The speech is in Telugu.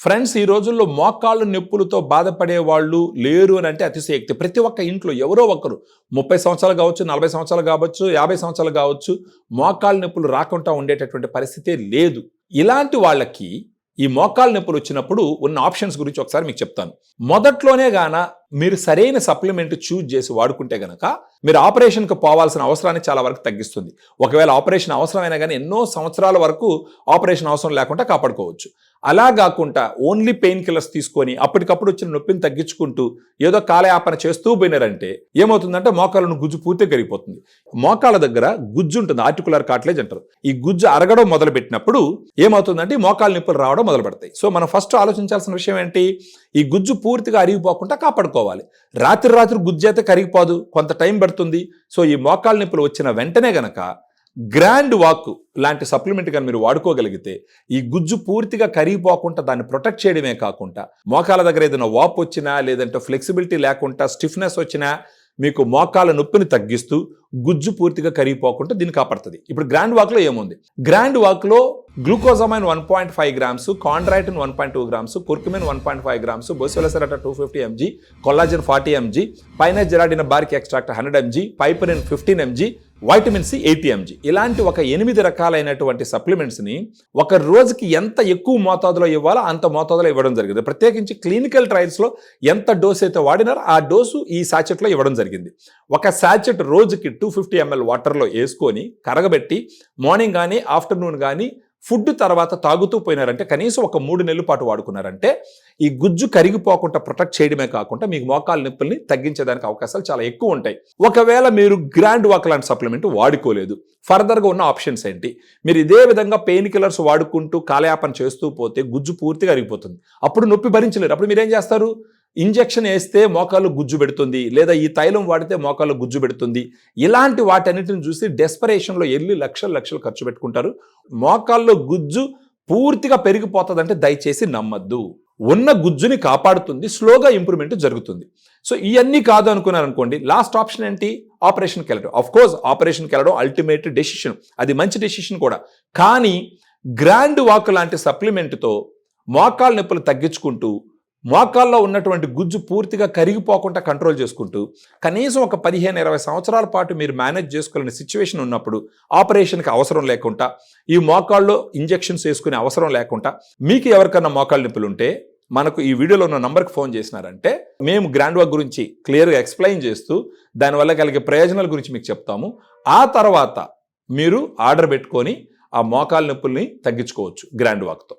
ఫ్రెండ్స్, ఈ రోజుల్లో మోకాళ్ళు నొప్పులతో బాధపడే వాళ్ళు లేరు అని అంటే అతిశయోక్తి. ప్రతి ఒక్క ఇంట్లో ఎవరో ఒకరు 30 సంవత్సరాలు కావచ్చు, 40 సంవత్సరాలు కావచ్చు, 50 సంవత్సరాలు కావచ్చు, మోకాళ్ళ నొప్పులు రాకుండా ఉండేటటువంటి పరిస్థితే లేదు. ఇలాంటి వాళ్ళకి ఈ మోకాళ్ళ నొప్పులు వచ్చినప్పుడు ఉన్న ఆప్షన్స్ గురించి ఒకసారి మీకు చెప్తాను. మొదట్లోనే గాన మీరు సరైన సప్లిమెంట్ చూజ్ చేసి వాడుకుంటే గనక మీరు ఆపరేషన్కి పోవాల్సిన అవసరాన్ని చాలా వరకు తగ్గిస్తుంది. ఒకవేళ ఆపరేషన్ అవసరమైనా కానీ ఎన్నో సంవత్సరాల వరకు ఆపరేషన్ అవసరం లేకుండా కాపాడుకోవచ్చు. అలా కాకుండా ఓన్లీ పెయిన్ కిల్లర్స్ తీసుకొని అప్పటికప్పుడు వచ్చిన నొప్పిని తగ్గించుకుంటూ ఏదో కాలయాపన చేస్తూ పోయినారంటే ఏమవుతుందంటే మోకాళ్ళను గుజ్జు పూర్తిగా కరిగిపోతుంది. మోకాళ్ళ దగ్గర గుజ్జు ఉంటుంది, ఆర్టికులర్ కార్టిలేజ్ అంటారు. ఈ గుజ్జు అరగడం మొదలు పెట్టినప్పుడు ఏమవుతుందంటే మోకాళ్ళ నొప్పులు రావడం మొదలు పెడతాయి. సో మనం ఫస్ట్ ఆలోచించాల్సిన విషయం ఏంటి? ఈ గుజ్జు పూర్తిగా అరిగిపోకుండా కాపాడుకోవాలి. రాత్రి గుజ్జు అయితే కరిగిపోదు, కొంత టైం పడుతుంది. సో ఈ మోకాళ్ళ నొప్పులు వచ్చిన వెంటనే గనక గ్రాండ్ వాక్ లాంటి సప్లిమెంట్ కానీ మీరు వాడుకోగలిగితే ఈ గుజ్జు పూర్తిగా కరిగిపోకుండా దాన్ని ప్రొటెక్ట్ చేయడమే కాకుండా మోకాళ్ళ దగ్గర ఏదైనా వాప్ వచ్చినా లేదంటే ఫ్లెక్సిబిలిటీ లేకుండా స్టిఫ్నెస్ వచ్చినా మీకు మోకాళ్ళ నొప్పిని తగ్గిస్తూ గుజ్జు పూర్తిగా కరిగిపోకుండా దీన్ని కాపాడుతుంది. ఇప్పుడు గ్రాండ్ వాక్లో ఏముంది? గ్రాండ్ వాక్లో glucosamine 1.5 grams, chondroitin 1.2 grams, curcumin 1.5 grams, boswellia serrata 250 mg, collagen 40 mg, పైనజెరాడిన bark extract 100 mg, piperine 15 mg, vitamin C 80 mg. ఇలాంటి ఒక 8 రకాలైనటువంటి సప్లిమెంట్స్ని ఒక రోజుకి ఎంత ఎక్కువ మోతాదులో ఇవ్వాలో అంత మోతాదులో ఇవ్వడం జరిగింది. ప్రత్యేకించి క్లినికల్ ట్రయల్స్లో ఎంత డోస్ అయితే వాడినారో ఆ డోసు ఈ సాచెట్లో ఇవ్వడం జరిగింది. ఒక సాచెట్ రోజుకి 250 ml వాటర్లో వేసుకొని కరగబెట్టి మార్నింగ్ కానీ ఆఫ్టర్నూన్ కానీ ఫుడ్ తర్వాత తాగుతూ పోయినారంటే కనీసం ఒక 3 నెలల పాటు వాడుకున్నారంటే ఈ గుజ్జు కరిగిపోకుండా ప్రొటెక్ట్ చేయడమే కాకుండా మీకు మోకాళ్ళ నొప్పుల్ని తగ్గించేదానికి అవకాశాలు చాలా ఎక్కువ ఉంటాయి. ఒకవేళ మీరు గ్రాండ్ వాక్ లాంటి సప్లిమెంట్ వాడుకోలేదు, ఫర్దర్గా ఉన్న ఆప్షన్స్ ఏంటి? మీరు ఇదే విధంగా పెయిన్ కిల్లర్స్ వాడుకుంటూ కాలయాపన చేస్తూ పోతే గుజ్జు పూర్తిగా కరిగిపోతుంది. అప్పుడు నొప్పి భరించలేరు. అప్పుడు మీరేం చేస్తారు? ఇంజెక్షన్ వేస్తే మోకాళ్ళు గుజ్జు పెడుతుంది, లేదా ఈ తైలం వాడితే మోకాళ్ళు గుజ్జు పెడుతుంది. ఇలాంటి వాటన్నిటిని చూసి డెస్పరేషన్లో వెళ్ళి లక్షలు ఖర్చు పెట్టుకుంటారు. మోకాల్లో గుజ్జు పూర్తిగా పెరిగిపోతుందంటే దయచేసి నమ్మద్దు. ఉన్న గుజ్జుని కాపాడుతుంది, స్లోగా ఇంప్రూవ్మెంట్ జరుగుతుంది. సో ఇవన్నీ కాదు అనుకున్నారనుకోండి, లాస్ట్ ఆప్షన్ ఏంటి? ఆపరేషన్కి వెళ్ళడం. ఆఫ్ కోర్స్ ఆపరేషన్కి వెళ్ళడం అల్టిమేట్ డెసిషన్, అది మంచి డెసిషన్ కూడా. కానీ గ్రాండ్ వాక్ లాంటి సప్లిమెంట్తో మోకాళ్ళ నొప్పులు తగ్గించుకుంటూ మోకాల్లో ఉన్నటువంటి గుజ్జు పూర్తిగా కరిగిపోకుండా కంట్రోల్ చేసుకుంటూ కనీసం ఒక 15-20 సంవత్సరాల పాటు మీరు మేనేజ్ చేసుకోలేని సిచ్యువేషన్ ఉన్నప్పుడు ఆపరేషన్కి అవసరం లేకుండా ఈ మోకాల్లో ఇంజెక్షన్స్ వేసుకునే అవసరం లేకుండా మీకు ఎవరికన్నా మోకాళ్ళ నొప్పులు ఉంటే మనకు ఈ వీడియోలో ఉన్న నంబర్కి ఫోన్ చేసినారంటే మేము గ్రాండ్ వాక్ గురించి క్లియర్గా ఎక్స్ప్లెయిన్ చేస్తూ దానివల్ల కలిగే ప్రయోజనాల గురించి మీకు చెప్తాము. ఆ తర్వాత మీరు ఆర్డర్ పెట్టుకొని ఆ మోకాళ్ళ నొప్పుల్ని తగ్గించుకోవచ్చు గ్రాండ్ వాక్తో.